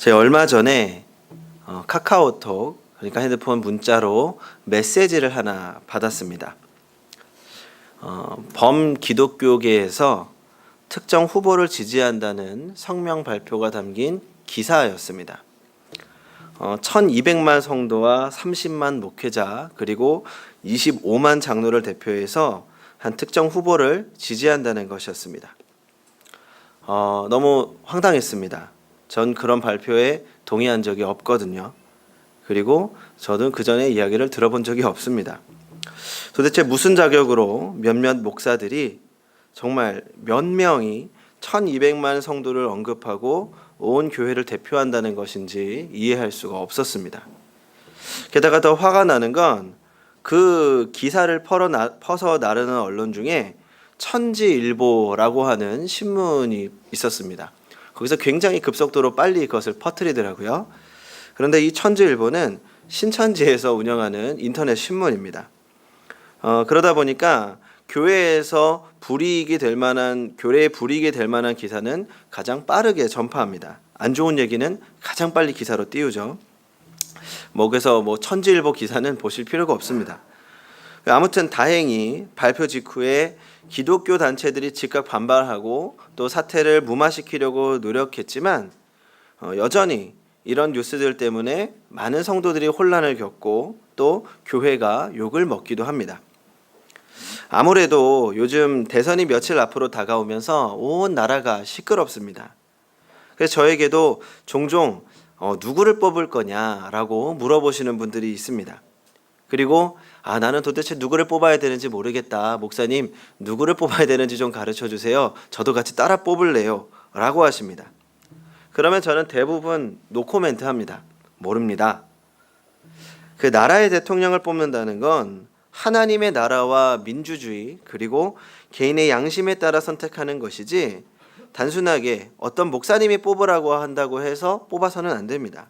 제가 얼마 전에 카카오톡, 그러니까 핸드폰 문자로 메시지를 하나 받았습니다. 범기독교계에서 특정 후보를 지지한다는 성명 발표가 담긴 기사였습니다. 1200만 성도와 30만 목회자 그리고 25만 장로를 대표해서 한 특정 후보를 지지한다는 것이었습니다. 너무 황당했습니다. 전 그런 발표에 동의한 적이 없거든요. 그리고 저는 그 전에 이야기를 들어본 적이 없습니다. 도대체 무슨 자격으로 몇몇 목사들이 정말 몇 명이 1200만 성도를 언급하고 온 교회를 대표한다는 것인지 이해할 수가 없었습니다. 게다가 더 화가 나는 건 그 기사를 퍼서 나르는 언론 중에 천지일보라고 하는 신문이 있었습니다. 거기서 굉장히 급속도로 빨리 그것을 퍼뜨리더라고요. 그런데 이 천지일보는 신천지에서 운영하는 인터넷 신문입니다. 그러다 보니까 교회에 불이익이 될 만한 기사는 가장 빠르게 전파합니다. 안 좋은 얘기는 가장 빨리 기사로 띄우죠. 그래서 천지일보 기사는 보실 필요가 없습니다. 아무튼 다행히 발표 직후에 기독교 단체들이 즉각 반발하고 또 사태를 무마시키려고 노력했지만 여전히 이런 뉴스들 때문에 많은 성도들이 혼란을 겪고 또 교회가 욕을 먹기도 합니다. 아무래도 요즘 대선이 며칠 앞으로 다가오면서 온 나라가 시끄럽습니다. 그래서 저에게도 종종 누구를 뽑을 거냐라고 물어보시는 분들이 있습니다. 그리고 나는 도대체 누구를 뽑아야 되는지 모르겠다. 목사님, 누구를 뽑아야 되는지 좀 가르쳐 주세요. 저도 같이 따라 뽑을래요. 라고 하십니다. 그러면 저는 대부분 노코멘트 합니다. 모릅니다. 그 나라의 대통령을 뽑는다는 건 하나님의 나라와 민주주의 그리고 개인의 양심에 따라 선택하는 것이지 단순하게 어떤 목사님이 뽑으라고 한다고 해서 뽑아서는 안 됩니다.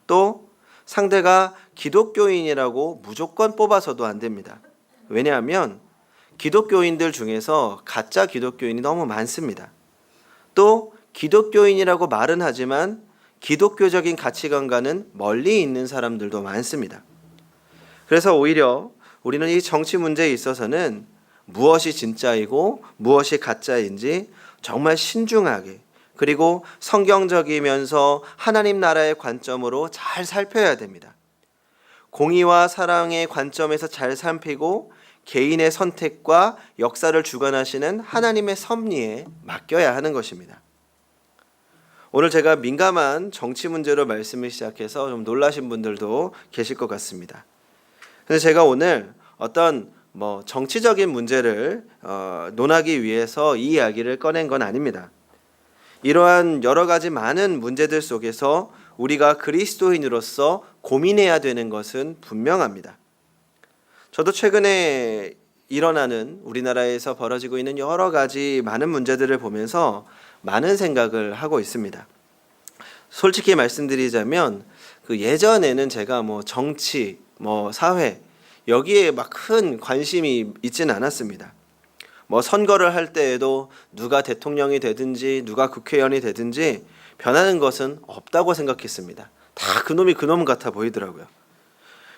또 상대가 기독교인이라고 무조건 뽑아서도 안 됩니다. 왜냐하면 기독교인들 중에서 가짜 기독교인이 너무 많습니다. 또 기독교인이라고 말은 하지만 기독교적인 가치관과는 멀리 있는 사람들도 많습니다. 그래서 오히려 우리는 이 정치 문제에 있어서는 무엇이 진짜이고 무엇이 가짜인지 정말 신중하게 그리고 성경적이면서 하나님 나라의 관점으로 잘 살펴야 됩니다. 공의와 사랑의 관점에서 잘 살피고 개인의 선택과 역사를 주관하시는 하나님의 섭리에 맡겨야 하는 것입니다. 오늘 제가 민감한 정치 문제로 말씀을 시작해서 좀 놀라신 분들도 계실 것 같습니다. 그래서 제가 오늘 어떤 정치적인 문제를 논하기 위해서 이 이야기를 꺼낸 건 아닙니다. 이러한 여러 가지 많은 문제들 속에서 우리가 그리스도인으로서 고민해야 되는 것은 분명합니다. 저도 최근에 일어나는 우리나라에서 벌어지고 있는 여러 가지 많은 문제들을 보면서 많은 생각을 하고 있습니다. 솔직히 말씀드리자면 예전에는 제가 정치, 사회 여기에 막 큰 관심이 있지는 않았습니다. 선거를 할 때에도 누가 대통령이 되든지 누가 국회의원이 되든지 변하는 것은 없다고 생각했습니다. 다 그놈이 그놈 같아 보이더라고요.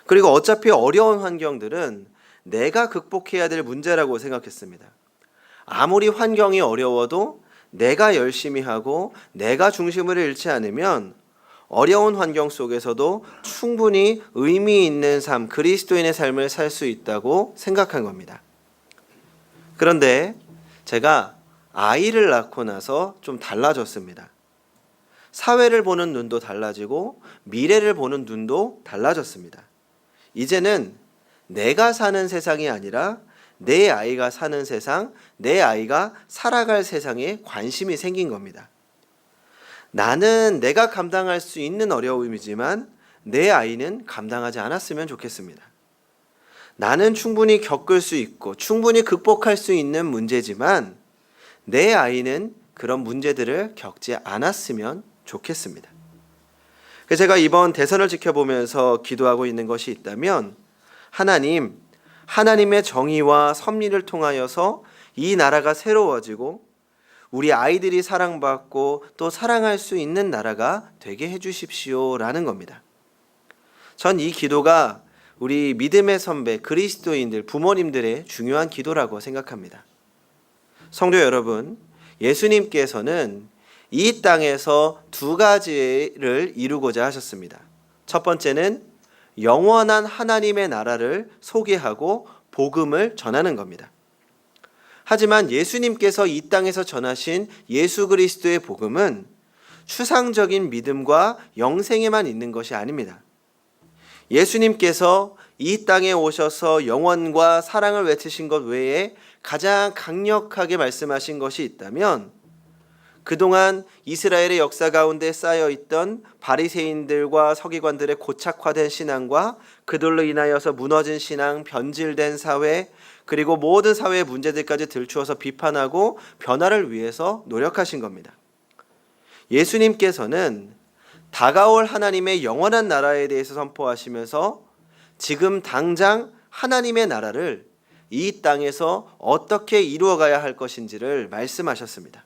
그리고 어차피 어려운 환경들은 내가 극복해야 될 문제라고 생각했습니다. 아무리 환경이 어려워도 내가 열심히 하고 내가 중심을 잃지 않으면 어려운 환경 속에서도 충분히 의미 있는 삶, 그리스도인의 삶을 살 수 있다고 생각한 겁니다. 그런데 제가 아이를 낳고 나서 좀 달라졌습니다. 사회를 보는 눈도 달라지고 미래를 보는 눈도 달라졌습니다. 이제는 내가 사는 세상이 아니라 내 아이가 사는 세상, 내 아이가 살아갈 세상에 관심이 생긴 겁니다. 나는 내가 감당할 수 있는 어려움이지만 내 아이는 감당하지 않았으면 좋겠습니다. 나는 충분히 겪을 수 있고 충분히 극복할 수 있는 문제지만 내 아이는 그런 문제들을 겪지 않았으면 좋겠습니다. 그래서 제가 이번 대선을 지켜보면서 기도하고 있는 것이 있다면 하나님의 정의와 섭리를 통하여서 이 나라가 새로워지고 우리 아이들이 사랑받고 또 사랑할 수 있는 나라가 되게 해주십시오라는 겁니다. 전 이 기도가 우리 믿음의 선배 그리스도인들 부모님들의 중요한 기도라고 생각합니다. 성도 여러분, 예수님께서는 이 땅에서 두 가지를 이루고자 하셨습니다. 첫 번째는 영원한 하나님의 나라를 소개하고 복음을 전하는 겁니다. 하지만 예수님께서 이 땅에서 전하신 예수 그리스도의 복음은 추상적인 믿음과 영생에만 있는 것이 아닙니다. 예수님께서 이 땅에 오셔서 영원과 사랑을 외치신 것 외에 가장 강력하게 말씀하신 것이 있다면 그동안 이스라엘의 역사 가운데 쌓여있던 바리새인들과 서기관들의 고착화된 신앙과 그들로 인하여서 무너진 신앙, 변질된 사회, 그리고 모든 사회의 문제들까지 들추어서 비판하고 변화를 위해서 노력하신 겁니다. 예수님께서는 다가올 하나님의 영원한 나라에 대해서 선포하시면서 지금 당장 하나님의 나라를 이 땅에서 어떻게 이루어가야 할 것인지를 말씀하셨습니다.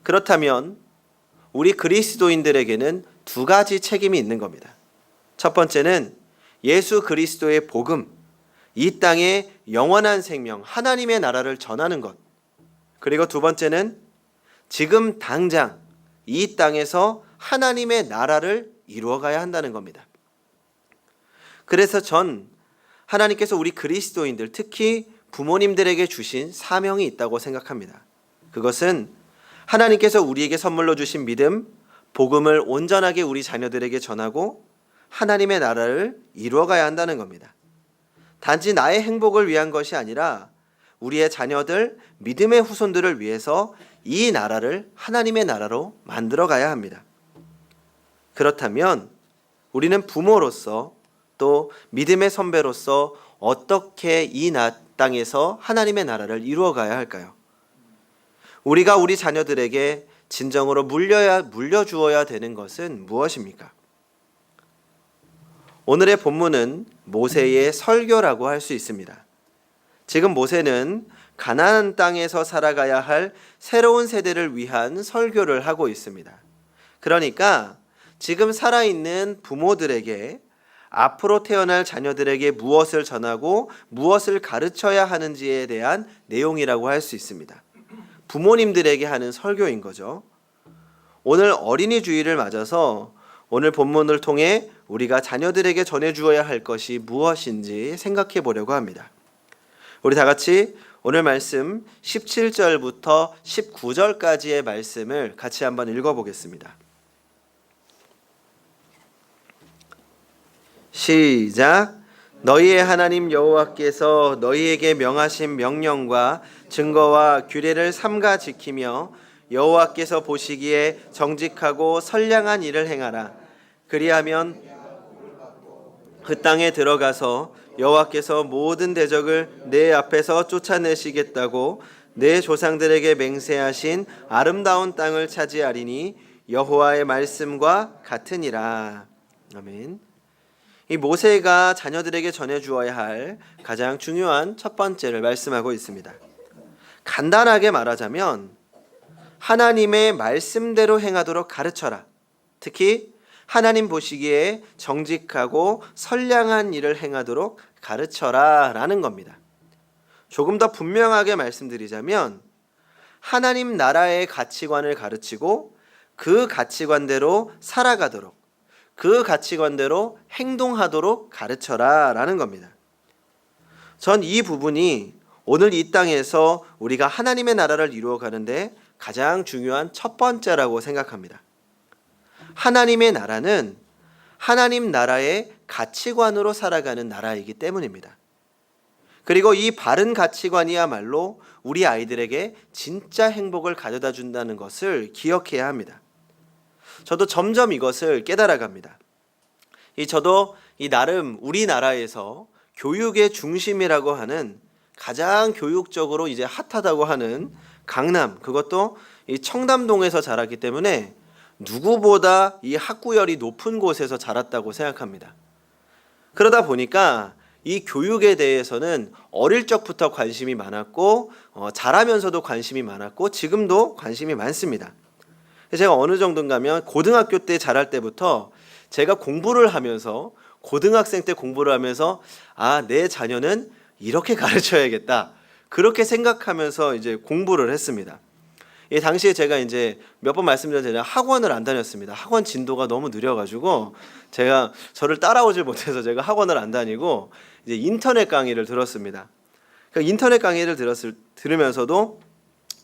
그렇다면 우리 그리스도인들에게는 두 가지 책임이 있는 겁니다. 첫 번째는 예수 그리스도의 복음, 이 땅에 영원한 생명, 하나님의 나라를 전하는 것. 그리고 두 번째는 지금 당장 이 땅에서 하나님의 나라를 이루어가야 한다는 겁니다. 그래서 전 하나님께서 우리 그리스도인들, 특히 부모님들에게 주신 사명이 있다고 생각합니다. 그것은 하나님께서 우리에게 선물로 주신 믿음, 복음을 온전하게 우리 자녀들에게 전하고 하나님의 나라를 이루어가야 한다는 겁니다. 단지 나의 행복을 위한 것이 아니라 우리의 자녀들, 믿음의 후손들을 위해서 이 나라를 하나님의 나라로 만들어가야 합니다. 그렇다면 우리는 부모로서 또 믿음의 선배로서 어떻게 이 땅에서 하나님의 나라를 이루어가야 할까요? 우리가 우리 자녀들에게 진정으로 물려주어야 되는 것은 무엇입니까? 오늘의 본문은 모세의 설교라고 할 수 있습니다. 지금 모세는 가나안 땅에서 살아가야 할 새로운 세대를 위한 설교를 하고 있습니다. 그러니까 지금 살아있는 부모들에게 앞으로 태어날 자녀들에게 무엇을 전하고 무엇을 가르쳐야 하는지에 대한 내용이라고 할 수 있습니다. 부모님들에게 하는 설교인 거죠. 오늘 어린이 주일을 맞아서 오늘 본문을 통해 우리가 자녀들에게 전해주어야 할 것이 무엇인지 생각해 보려고 합니다. 우리 다 같이 오늘 말씀 17절부터 19절까지의 말씀을 같이 한번 읽어보겠습니다. 시작. 너희의 하나님 여호와께서 너희에게 명하신 명령과 증거와 규례를 삼가 지키며 여호와께서 보시기에 정직하고 선량한 일을 행하라. 그리하면 그 땅에 들어가서 여호와께서 모든 대적을 내 앞에서 쫓아내시겠다고 내 조상들에게 맹세하신 아름다운 땅을 차지하리니 여호와의 말씀과 같으니라. 아멘. 이 모세가 자녀들에게 전해주어야 할 가장 중요한 첫 번째를 말씀하고 있습니다. 간단하게 말하자면 하나님의 말씀대로 행하도록 가르쳐라. 특히 하나님 보시기에 정직하고 선량한 일을 행하도록 가르쳐라 라는 겁니다. 조금 더 분명하게 말씀드리자면 하나님 나라의 가치관을 가르치고 그 가치관대로 살아가도록, 그 가치관대로 행동하도록 가르쳐라 라는 겁니다. 전 이 부분이 오늘 이 땅에서 우리가 하나님의 나라를 이루어가는데 가장 중요한 첫 번째라고 생각합니다. 하나님의 나라는 하나님 나라의 가치관으로 살아가는 나라이기 때문입니다. 그리고 이 바른 가치관이야말로 우리 아이들에게 진짜 행복을 가져다 준다는 것을 기억해야 합니다. 저도 점점 이것을 깨달아갑니다. 저도 나름 우리나라에서 교육의 중심이라고 하는 가장 교육적으로 핫하다고 하는 강남, 그것도 이 청담동에서 자랐기 때문에 누구보다 이 학구열이 높은 곳에서 자랐다고 생각합니다. 그러다 보니까 이 교육에 대해서는 어릴 적부터 관심이 많았고 자라면서도 관심이 많았고 지금도 관심이 많습니다. 제가 어느 정도인가면 고등학교 때 자랄 때부터 제가 공부를 하면서 고등학생 때 공부를 하면서 내 자녀는 이렇게 가르쳐야겠다. 그렇게 생각하면서 이제 공부를 했습니다. 이 당시에 제가 이제 몇 번 말씀드렸잖아요. 학원을 안 다녔습니다. 학원 진도가 너무 느려가지고 제가 저를 따라오질 못해서 제가 학원을 안 다니고 이제 인터넷 강의를 들었습니다. 그러니까 인터넷 강의를 들으면서도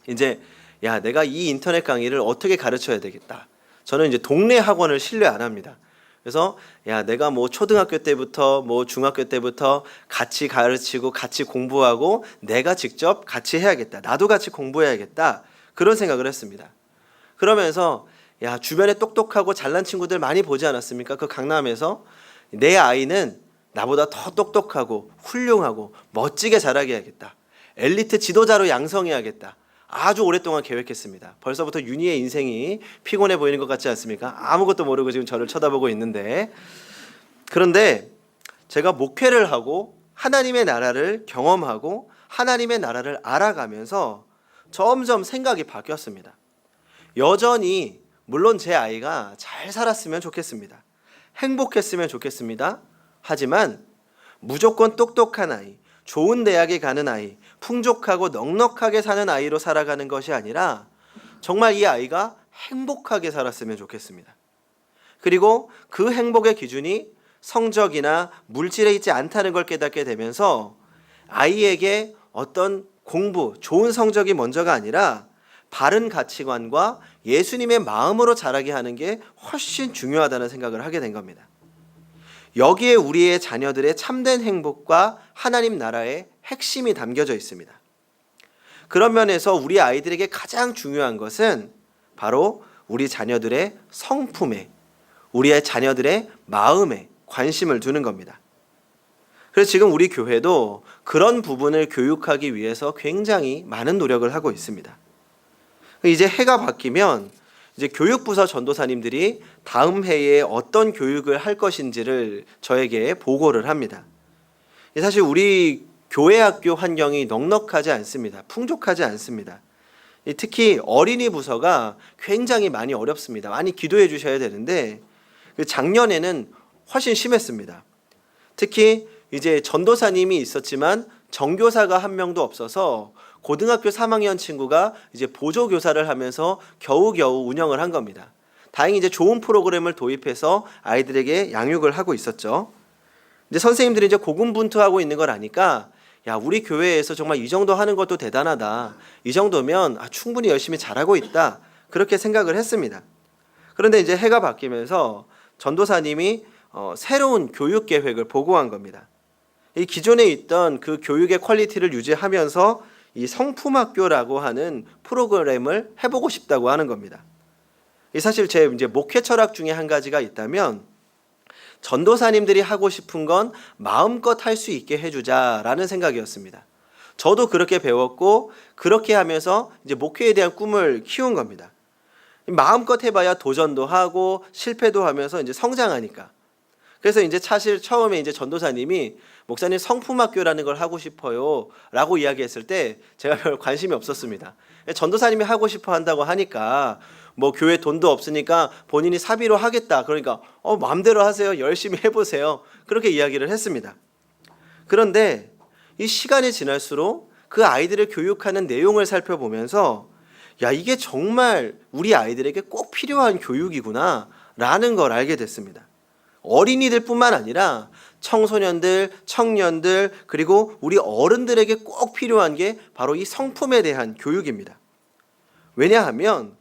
이제 내가 이 인터넷 강의를 어떻게 가르쳐야 되겠다. 저는 이제 동네 학원을 신뢰 안 합니다. 그래서 내가 뭐 초등학교 때부터 뭐 중학교 때부터 같이 가르치고 같이 공부하고 내가 직접 같이 해야겠다. 나도 같이 공부해야겠다. 그런 생각을 했습니다. 그러면서 주변에 똑똑하고 잘난 친구들 많이 보지 않았습니까? 그 강남에서 내 아이는 나보다 더 똑똑하고 훌륭하고 멋지게 자라게 해야겠다. 엘리트 지도자로 양성해야겠다. 아주 오랫동안 계획했습니다. 벌써부터 윤희의 인생이 피곤해 보이는 것 같지 않습니까? 아무것도 모르고 지금 저를 쳐다보고 있는데, 그런데 제가 목회를 하고 하나님의 나라를 경험하고 하나님의 나라를 알아가면서 점점 생각이 바뀌었습니다. 여전히 물론 제 아이가 잘 살았으면 좋겠습니다. 행복했으면 좋겠습니다. 하지만 무조건 똑똑한 아이, 좋은 대학에 가는 아이, 풍족하고 넉넉하게 사는 아이로 살아가는 것이 아니라 정말 이 아이가 행복하게 살았으면 좋겠습니다. 그리고 그 행복의 기준이 성적이나 물질에 있지 않다는 걸 깨닫게 되면서 아이에게 어떤 공부, 좋은 성적이 먼저가 아니라 바른 가치관과 예수님의 마음으로 자라게 하는 게 훨씬 중요하다는 생각을 하게 된 겁니다. 여기에 우리의 자녀들의 참된 행복과 하나님 나라의 핵심이 담겨져 있습니다. 그런 면에서 우리 아이들에게 가장 중요한 것은 바로 우리 자녀들의 성품에, 우리의 자녀들의 마음에 관심을 두는 겁니다. 그래서 지금 우리 교회도 그런 부분을 교육하기 위해서 굉장히 많은 노력을 하고 있습니다. 이제 해가 바뀌면 이제 교육부서 전도사님들이 다음 해에 어떤 교육을 할 것인지를 저에게 보고를 합니다. 사실 우리 교회 학교 환경이 넉넉하지 않습니다. 풍족하지 않습니다. 특히 어린이 부서가 굉장히 많이 어렵습니다. 많이 기도해 주셔야 되는데 작년에는 훨씬 심했습니다. 특히 이제 전도사님이 있었지만 정교사가 한 명도 없어서 고등학교 3학년 친구가 이제 보조교사를 하면서 겨우겨우 운영을 한 겁니다. 다행히 이제 좋은 프로그램을 도입해서 아이들에게 양육을 하고 있었죠. 이제 선생님들이 이제 고군분투하고 있는 걸 아니까 우리 교회에서 정말 이 정도 하는 것도 대단하다. 이 정도면 충분히 열심히 잘하고 있다. 그렇게 생각을 했습니다. 그런데 이제 해가 바뀌면서 전도사님이 새로운 교육 계획을 보고한 겁니다. 이 기존에 있던 그 교육의 퀄리티를 유지하면서 이 성품학교라고 하는 프로그램을 해보고 싶다고 하는 겁니다. 사실 제 이제 목회 철학 중에 한 가지가 있다면 전도사님들이 하고 싶은 건 마음껏 할 수 있게 해주자라는 생각이었습니다. 저도 그렇게 배웠고 그렇게 하면서 이제 목회에 대한 꿈을 키운 겁니다. 마음껏 해봐야 도전도 하고 실패도 하면서 이제 성장하니까. 그래서 이제 사실 처음에 이제 전도사님이 목사님 성품학교라는 걸 하고 싶어요 라고 이야기했을 때 제가 별 관심이 없었습니다. 전도사님이 하고 싶어 한다고 하니까 뭐 교회 돈도 없으니까 본인이 사비로 하겠다. 그러니까 마음대로 하세요. 열심히 해보세요. 그렇게 이야기를 했습니다. 그런데 이 시간이 지날수록 그 아이들을 교육하는 내용을 살펴보면서 이게 정말 우리 아이들에게 꼭 필요한 교육이구나 라는 걸 알게 됐습니다. 어린이들 뿐만 아니라 청소년들, 청년들, 그리고 우리 어른들에게 꼭 필요한 게 바로 이 성품에 대한 교육입니다. 왜냐하면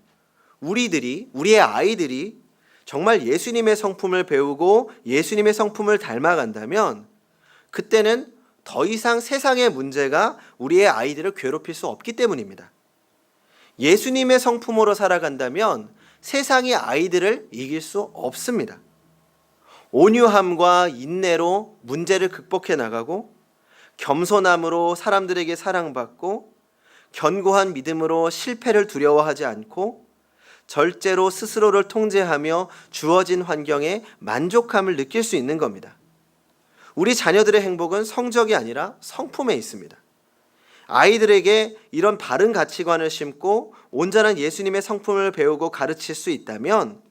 우리의 아이들이 정말 예수님의 성품을 배우고 예수님의 성품을 닮아간다면 그때는 더 이상 세상의 문제가 우리의 아이들을 괴롭힐 수 없기 때문입니다. 예수님의 성품으로 살아간다면 세상의 아이들을 이길 수 없습니다. 온유함과 인내로 문제를 극복해 나가고 겸손함으로 사람들에게 사랑받고 견고한 믿음으로 실패를 두려워하지 않고 절제로 스스로를 통제하며 주어진 환경에 만족함을 느낄 수 있는 겁니다. 우리 자녀들의 행복은 성적이 아니라 성품에 있습니다. 아이들에게 이런 바른 가치관을 심고 온전한 예수님의 성품을 배우고 가르칠 수 있다면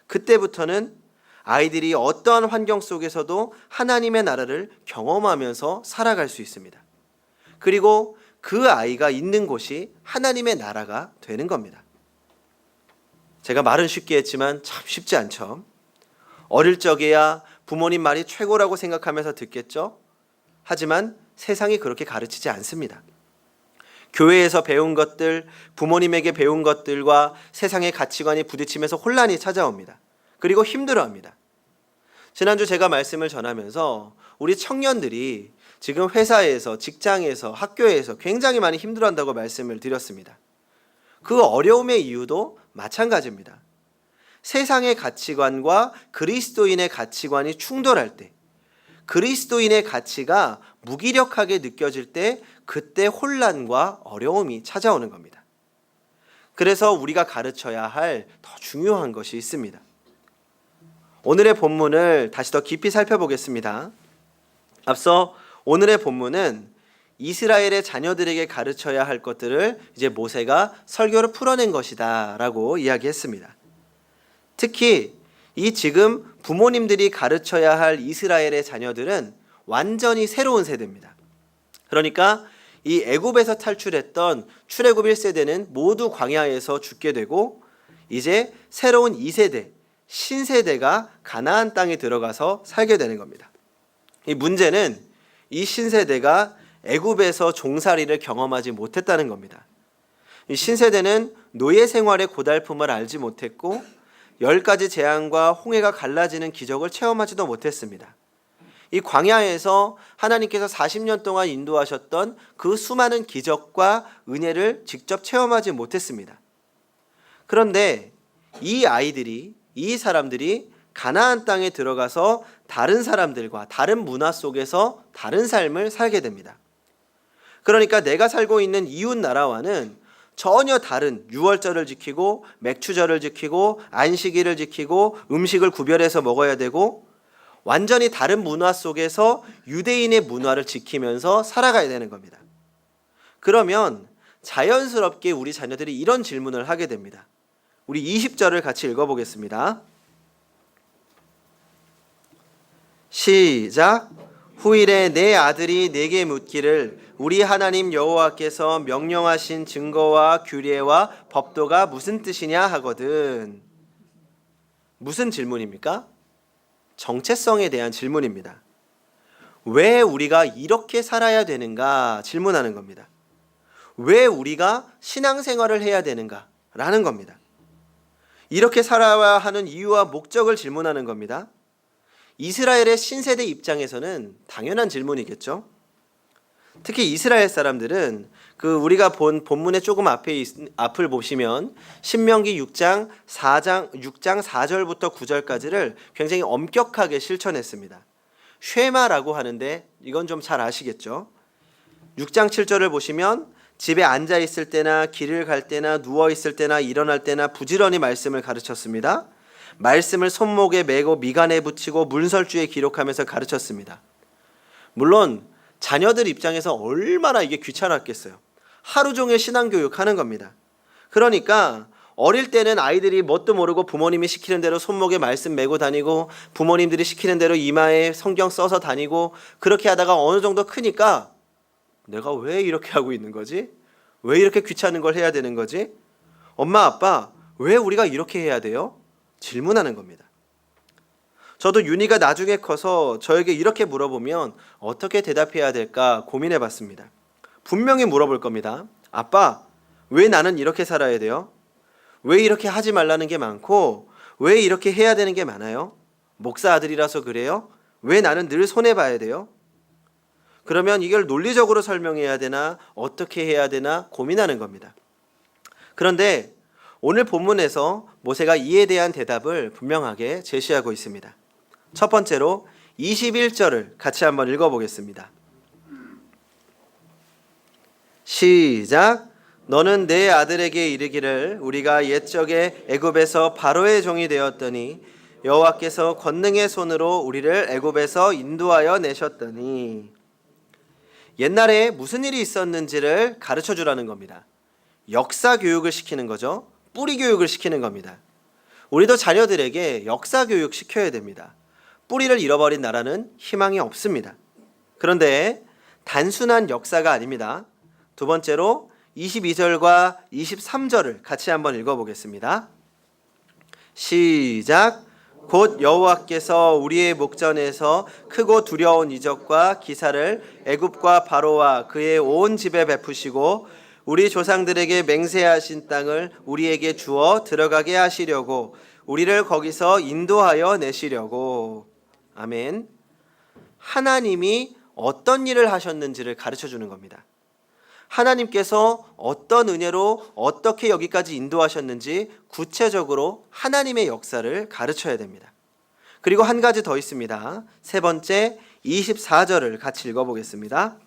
그때부터는 아이들이 어떠한 환경 속에서도 하나님의 나라를 경험하면서 살아갈 수 있습니다. 그리고 그 아이가 있는 곳이 하나님의 나라가 되는 겁니다. 제가 말은 쉽게 했지만 참 쉽지 않죠. 어릴 적에야 부모님 말이 최고라고 생각하면서 듣겠죠. 하지만 세상이 그렇게 가르치지 않습니다. 교회에서 배운 것들, 부모님에게 배운 것들과 세상의 가치관이 부딪히면서 혼란이 찾아옵니다. 그리고 힘들어합니다. 지난주 제가 말씀을 전하면서 우리 청년들이 지금 회사에서, 직장에서, 학교에서 굉장히 많이 힘들어한다고 말씀을 드렸습니다. 그 어려움의 이유도 마찬가지입니다. 세상의 가치관과 그리스도인의 가치관이 충돌할 때, 그리스도인의 가치가 무기력하게 느껴질 때 그때 혼란과 어려움이 찾아오는 겁니다. 그래서 우리가 가르쳐야 할 더 중요한 것이 있습니다. 오늘의 본문을 다시 더 깊이 살펴보겠습니다. 앞서 오늘의 본문은 이스라엘의 자녀들에게 가르쳐야 할 것들을 이제 모세가 설교로 풀어낸 것이다 라고 이야기했습니다. 특히 이 지금 부모님들이 가르쳐야 할 이스라엘의 자녀들은 완전히 새로운 세대입니다. 그러니까 이 애굽에서 탈출했던 출애굽 1세대는 모두 광야에서 죽게 되고 이제 새로운 2세대, 신세대가 가나안 땅에 들어가서 살게 되는 겁니다. 이 문제는 이 신세대가 애굽에서 종살이를 경험하지 못했다는 겁니다. 이 신세대는 노예 생활의 고달픔을 알지 못했고 10가지 재앙과 홍해가 갈라지는 기적을 체험하지도 못했습니다. 이 광야에서 하나님께서 40년 동안 인도하셨던 그 수많은 기적과 은혜를 직접 체험하지 못했습니다. 그런데 이 아이들이, 이 사람들이 가나안 땅에 들어가서 다른 사람들과 다른 문화 속에서 다른 삶을 살게 됩니다. 그러니까 내가 살고 있는 이웃 나라와는 전혀 다른 유월절을 지키고 맥추절을 지키고 안식일을 지키고 음식을 구별해서 먹어야 되고 완전히 다른 문화 속에서 유대인의 문화를 지키면서 살아가야 되는 겁니다. 그러면 자연스럽게 우리 자녀들이 이런 질문을 하게 됩니다. 우리 20절을 같이 읽어보겠습니다. 시작. 후일에 내 아들이 내게 묻기를 우리 하나님 여호와께서 명령하신 증거와 규례와 법도가 무슨 뜻이냐 하거든. 무슨 질문입니까? 정체성에 대한 질문입니다. 왜 우리가 이렇게 살아야 되는가 질문하는 겁니다. 왜 우리가 신앙생활을 해야 되는가 라는 겁니다. 이렇게 살아야 하는 이유와 목적을 질문하는 겁니다. 이스라엘의 신세대 입장에서는 당연한 질문이겠죠. 특히 이스라엘 사람들은 우리가 본 본문의 조금 앞을 보시면 신명기 6장 4절부터 9절까지를 굉장히 엄격하게 실천했습니다. 쉐마라고 하는데 이건 좀 잘 아시겠죠. 6장 7절을 보시면 집에 앉아 있을 때나 길을 갈 때나 누워 있을 때나 일어날 때나 부지런히 말씀을 가르쳤습니다. 말씀을 손목에 메고 미간에 붙이고 문설주에 기록하면서 가르쳤습니다. 물론 자녀들 입장에서 얼마나 이게 귀찮았겠어요. 하루 종일 신앙교육 하는 겁니다. 그러니까 어릴 때는 아이들이 뭣도 모르고 부모님이 시키는 대로 손목에 말씀 메고 다니고 부모님들이 시키는 대로 이마에 성경 써서 다니고 그렇게 하다가 어느 정도 크니까 내가 왜 이렇게 하고 있는 거지? 왜 이렇게 귀찮은 걸 해야 되는 거지? 엄마 아빠 왜 우리가 이렇게 해야 돼요? 질문하는 겁니다. 저도 윤희가 나중에 커서 저에게 이렇게 물어보면 어떻게 대답해야 될까 고민해 봤습니다. 분명히 물어볼 겁니다. 아빠, 왜 나는 이렇게 살아야 돼요? 왜 이렇게 하지 말라는 게 많고 왜 이렇게 해야 되는 게 많아요? 목사 아들이라서 그래요? 왜 나는 늘 손해봐야 돼요? 그러면 이걸 논리적으로 설명해야 되나 어떻게 해야 되나 고민하는 겁니다. 그런데 오늘 본문에서 모세가 이에 대한 대답을 분명하게 제시하고 있습니다. 첫 번째로 21절을 같이 한번 읽어보겠습니다. 시작. 너는 내 아들에게 이르기를 우리가 옛적에 애굽에서 바로의 종이 되었더니 여호와께서 권능의 손으로 우리를 애굽에서 인도하여 내셨더니. 옛날에 무슨 일이 있었는지를 가르쳐 주라는 겁니다. 역사 교육을 시키는 거죠. 뿌리 교육을 시키는 겁니다. 우리도 자녀들에게 역사 교육 시켜야 됩니다. 뿌리를 잃어버린 나라는 희망이 없습니다. 그런데 단순한 역사가 아닙니다. 두 번째로 22절과 23절을 같이 한번 읽어보겠습니다. 시작. 곧 여호와께서 우리의 목전에서 크고 두려운 이적과 기사를 애굽과 바로와 그의 온 집에 베푸시고 우리 조상들에게 맹세하신 땅을 우리에게 주어 들어가게 하시려고 우리를 거기서 인도하여 내시려고. 아멘. 하나님이 어떤 일을 하셨는지를 가르쳐 주는 겁니다. 하나님께서 어떤 은혜로 어떻게 여기까지 인도하셨는지 구체적으로 하나님의 역사를 가르쳐야 됩니다. 그리고 한 가지 더 있습니다. 세 번째 24절을 같이 읽어보겠습니다.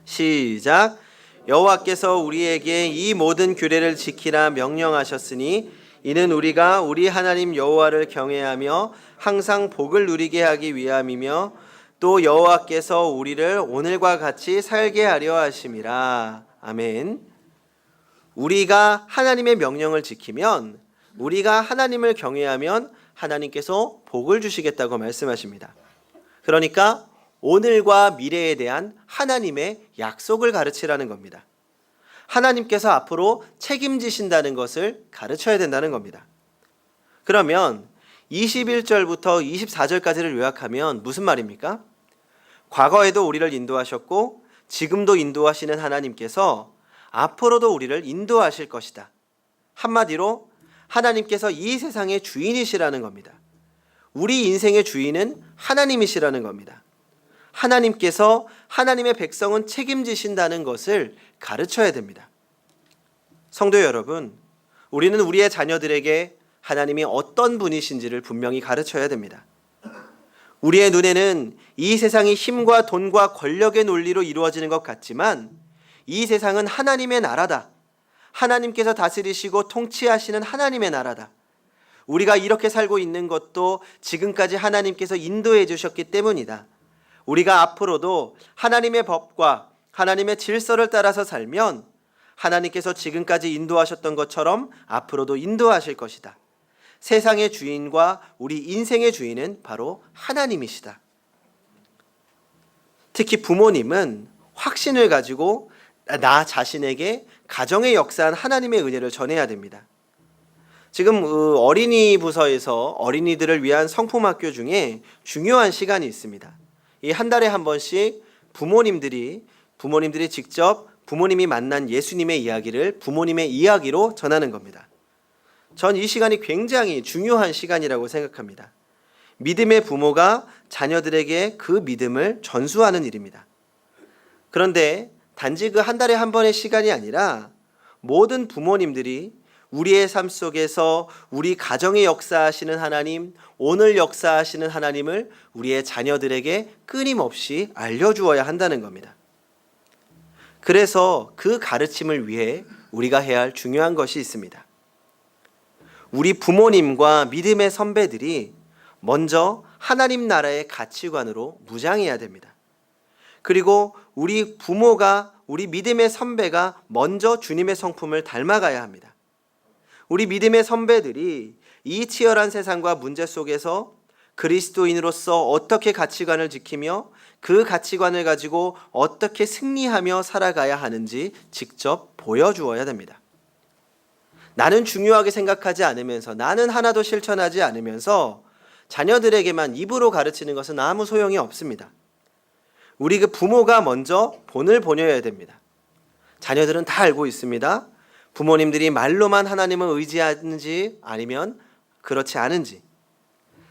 시작. 여호와께서 우리에게 이 모든 규례를 지키라 명령하셨으니 이는 우리가 우리 하나님 여호와를 경외하며 항상 복을 누리게 하기 위함이며 또 여호와께서 우리를 오늘과 같이 살게 하려 하심이라. 아멘. 우리가 하나님의 명령을 지키면, 우리가 하나님을 경외하면 하나님께서 복을 주시겠다고 말씀하십니다. 그러니까 오늘과 미래에 대한 하나님의 약속을 가르치라는 겁니다. 하나님께서 앞으로 책임지신다는 것을 가르쳐야 된다는 겁니다. 그러면 21절부터 24절까지를 요약하면 무슨 말입니까? 과거에도 우리를 인도하셨고 지금도 인도하시는 하나님께서 앞으로도 우리를 인도하실 것이다. 한마디로 하나님께서 이 세상의 주인이시라는 겁니다. 우리 인생의 주인은 하나님이시라는 겁니다. 하나님께서 하나님의 백성은 책임지신다는 것을 가르쳐야 됩니다. 성도 여러분, 우리는 우리의 자녀들에게 하나님이 어떤 분이신지를 분명히 가르쳐야 됩니다. 우리의 눈에는 이 세상이 힘과 돈과 권력의 논리로 이루어지는 것 같지만 이 세상은 하나님의 나라다. 하나님께서 다스리시고 통치하시는 하나님의 나라다. 우리가 이렇게 살고 있는 것도 지금까지 하나님께서 인도해 주셨기 때문이다. 우리가 앞으로도 하나님의 법과 하나님의 질서를 따라서 살면 하나님께서 지금까지 인도하셨던 것처럼 앞으로도 인도하실 것이다. 세상의 주인과 우리 인생의 주인은 바로 하나님이시다. 특히 부모님은 확신을 가지고 나 자신에게 가정에 역사한 하나님의 은혜를 전해야 됩니다. 지금 어린이 부서에서 어린이들을 위한 성품학교 중에 중요한 시간이 있습니다. 이 한 달에 한 번씩 부모님들이 직접 부모님이 만난 예수님의 이야기를 부모님의 이야기로 전하는 겁니다. 전 이 시간이 굉장히 중요한 시간이라고 생각합니다. 믿음의 부모가 자녀들에게 그 믿음을 전수하는 일입니다. 그런데 단지 그 한 달에 한 번의 시간이 아니라 모든 부모님들이 우리의 삶 속에서 우리 가정에 역사하시는 하나님, 오늘 역사하시는 하나님을 우리의 자녀들에게 끊임없이 알려주어야 한다는 겁니다. 그래서 그 가르침을 위해 우리가 해야 할 중요한 것이 있습니다. 우리 부모님과 믿음의 선배들이 먼저 하나님 나라의 가치관으로 무장해야 됩니다. 그리고 우리 부모가, 우리 믿음의 선배가 먼저 주님의 성품을 닮아가야 합니다. 우리 믿음의 선배들이 이 치열한 세상과 문제 속에서 그리스도인으로서 어떻게 가치관을 지키며 그 가치관을 가지고 어떻게 승리하며 살아가야 하는지 직접 보여주어야 됩니다. 나는 중요하게 생각하지 않으면서, 나는 하나도 실천하지 않으면서 자녀들에게만 입으로 가르치는 것은 아무 소용이 없습니다. 우리 그 부모가 먼저 본을 보여야 됩니다. 자녀들은 다 알고 있습니다. 부모님들이 말로만 하나님을 의지하는지 아니면 그렇지 않은지.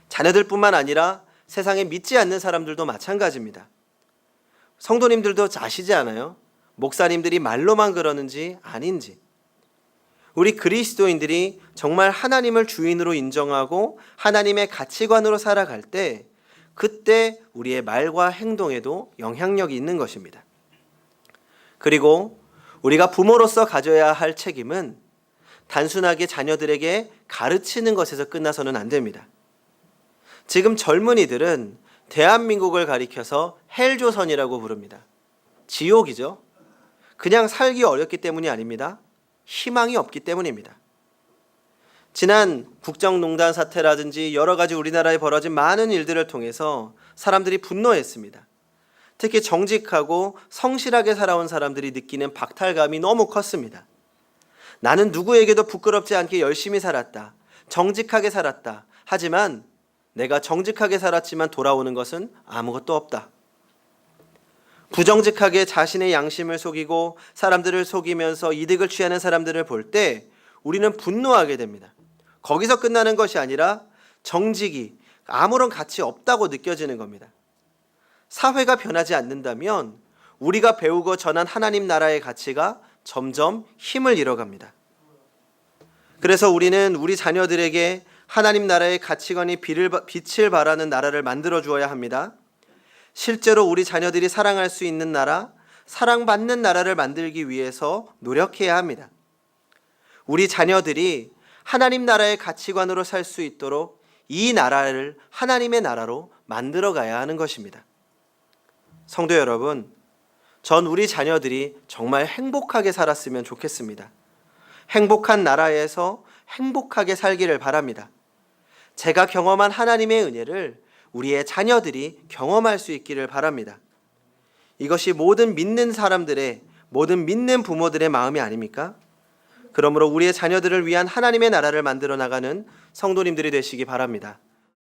자녀들뿐만 아니라 세상에 믿지 않는 사람들도 마찬가지입니다. 성도님들도 아시지 않아요? 목사님들이 말로만 그러는지 아닌지. 우리 그리스도인들이 정말 하나님을 주인으로 인정하고 하나님의 가치관으로 살아갈 때 그때 우리의 말과 행동에도 영향력이 있는 것입니다. 그리고 우리가 부모로서 가져야 할 책임은 단순하게 자녀들에게 가르치는 것에서 끝나서는 안 됩니다. 지금 젊은이들은 대한민국을 가리켜서 헬조선이라고 부릅니다. 지옥이죠. 그냥 살기 어렵기 때문이 아닙니다. 희망이 없기 때문입니다. 지난 국정농단 사태라든지 여러 가지 우리나라에 벌어진 많은 일들을 통해서 사람들이 분노했습니다. 특히 정직하고 성실하게 살아온 사람들이 느끼는 박탈감이 너무 컸습니다. 나는 누구에게도 부끄럽지 않게 열심히 살았다. 정직하게 살았다. 하지만 내가 정직하게 살았지만 돌아오는 것은 아무것도 없다. 부정직하게 자신의 양심을 속이고 사람들을 속이면서 이득을 취하는 사람들을 볼 때 우리는 분노하게 됩니다. 거기서 끝나는 것이 아니라 정직이 아무런 가치 없다고 느껴지는 겁니다. 사회가 변하지 않는다면 우리가 배우고 전한 하나님 나라의 가치가 점점 힘을 잃어갑니다. 그래서 우리는 우리 자녀들에게 하나님 나라의 가치관이 빛을 발하는 나라를 만들어 주어야 합니다. 실제로 우리 자녀들이 사랑할 수 있는 나라, 사랑받는 나라를 만들기 위해서 노력해야 합니다. 우리 자녀들이 하나님 나라의 가치관으로 살 수 있도록 이 나라를 하나님의 나라로 만들어 가야 하는 것입니다. 성도 여러분, 전 우리 자녀들이 정말 행복하게 살았으면 좋겠습니다. 행복한 나라에서 행복하게 살기를 바랍니다. 제가 경험한 하나님의 은혜를 우리의 자녀들이 경험할 수 있기를 바랍니다. 이것이 모든 믿는 사람들의, 모든 믿는 부모들의 마음이 아닙니까? 그러므로 우리의 자녀들을 위한 하나님의 나라를 만들어 나가는 성도님들이 되시기 바랍니다.